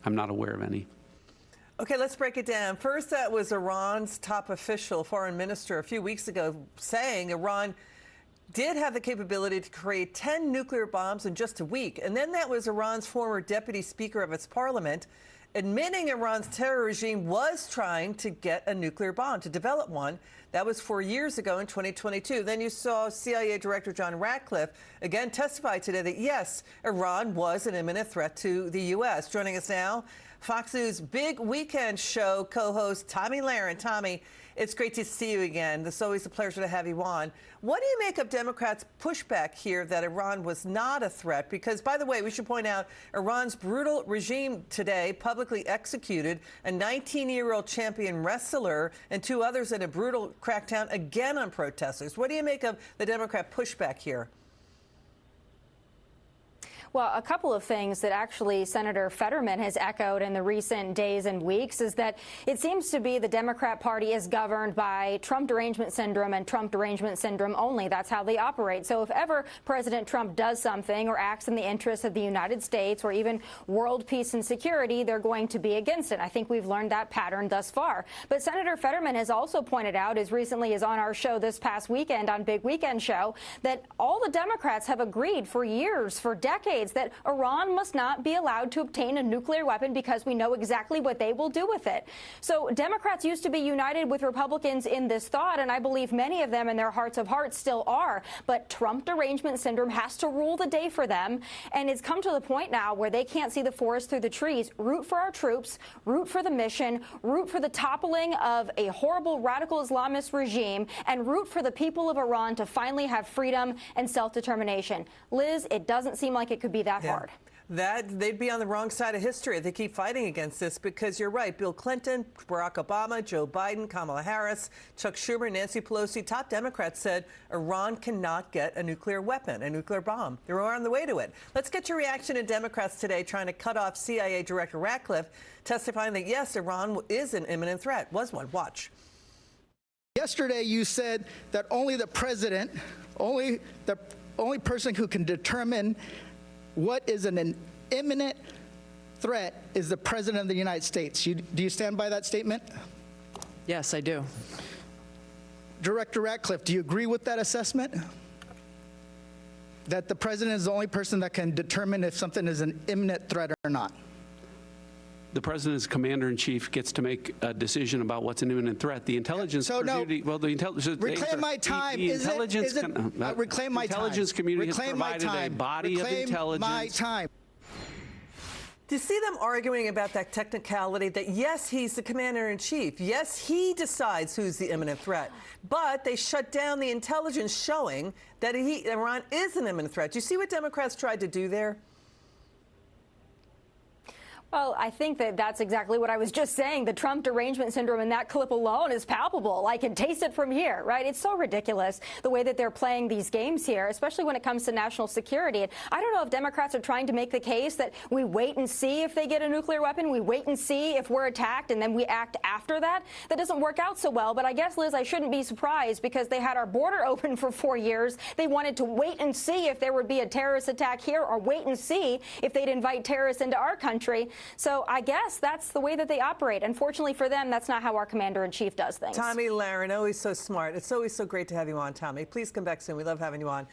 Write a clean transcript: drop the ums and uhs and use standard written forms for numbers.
I'm not aware of any. Okay, let's break it down. First, that was Iran's top official, foreign minister, a few weeks ago, saying Iran did have the capability to create 10 nuclear bombs in just a week. And then that was Iran's former deputy speaker of its parliament admitting Iran's terror regime was trying to get a nuclear bomb, to develop one. That was 4 years ago in 2022. Then you saw CIA Director John Ratcliffe again testify today that, yes, Iran was an imminent threat to the U.S. Joining us now, Fox News Big Weekend Show co-host Tomi Lahren. Tomi, it's great to see you again. It's always a pleasure to have you on. What do you make of Democrats' pushback here that Iran was not a threat? Because, by the way, we should point out Iran's brutal regime today publicly executed a 19-year-old champion wrestler and 2 others in a brutal crackdown again on protesters. What do you make of the Democrat pushback here? Well, a couple of things that actually Senator Fetterman has echoed in the recent days and weeks is that it seems to be the Democrat Party is governed by Trump Derangement Syndrome and Trump Derangement Syndrome only. That's how they operate. So if ever President Trump does something or acts in the interests of the United States or even world peace and security, they're going to be against it. I think we've learned that pattern thus far. But Senator Fetterman has also pointed out, as recently as on our show this past weekend on Big Weekend Show, that all the Democrats have agreed for years, for decades, that Iran must not be allowed to obtain a nuclear weapon because we know exactly what they will do with it. So Democrats used to be united with Republicans in this thought, and I believe many of them in their hearts of hearts still are. But Trump Derangement Syndrome has to rule the day for them, and it's come to the point now where they can't see the forest through the trees. Root for our troops, root for the mission, root for the toppling of a horrible radical Islamist regime, and root for the people of Iran to finally have freedom and self-determination. Liz, it doesn't seem like it could be that hard. That they'd be on the wrong side of history if they keep fighting against this, because you're right. Bill Clinton, Barack Obama, Joe Biden, Kamala Harris, Chuck Schumer, Nancy Pelosi, top Democrats said Iran cannot get a nuclear weapon, a nuclear bomb. They're on the way to it. Let's get your reaction to Democrats today trying to cut off CIA Director Ratcliffe, testifying that, yes, Iran is an imminent threat. Was one. Watch. Yesterday, you said that only the president, only person who can determine what is an imminent threat is the President of the United States. Do you stand by that statement? Yes, I do. Director Ratcliffe, do you agree with that assessment? That the President is the only person that can determine if something is an imminent threat or not? The president's commander-in-chief gets to make a decision about what's an imminent threat. The intelligence community, well, the intelligence. Reclaim my time. Reclaim my time. Intelligence community has provided a body of intelligence. My time. Do you see them arguing about that technicality that, yes, he's the commander-in-chief. Yes, he decides who's the imminent threat. But they shut down the intelligence showing that Iran is an imminent threat. Do you see what Democrats tried to do there? Well, I think that that's exactly what I was just saying. The Trump Derangement Syndrome in that clip alone is palpable. I can taste it from here, right? It's so ridiculous the way that they're playing these games here, especially when it comes to national security. And I don't know if Democrats are trying to make the case that we wait and see if they get a nuclear weapon, we wait and see if we're attacked, and then we act after that. That doesn't work out so well. But I guess, Liz, I shouldn't be surprised because they had our border open for 4 years. They wanted to wait and see if there would be a terrorist attack here or wait and see if they'd invite terrorists into our country. So I guess that's the way that they operate. Unfortunately for them, that's not how our commander-in-chief does things. Tomi Lahren, always so smart. It's always so great to have you on, Tomi. Please come back soon. We love having you on.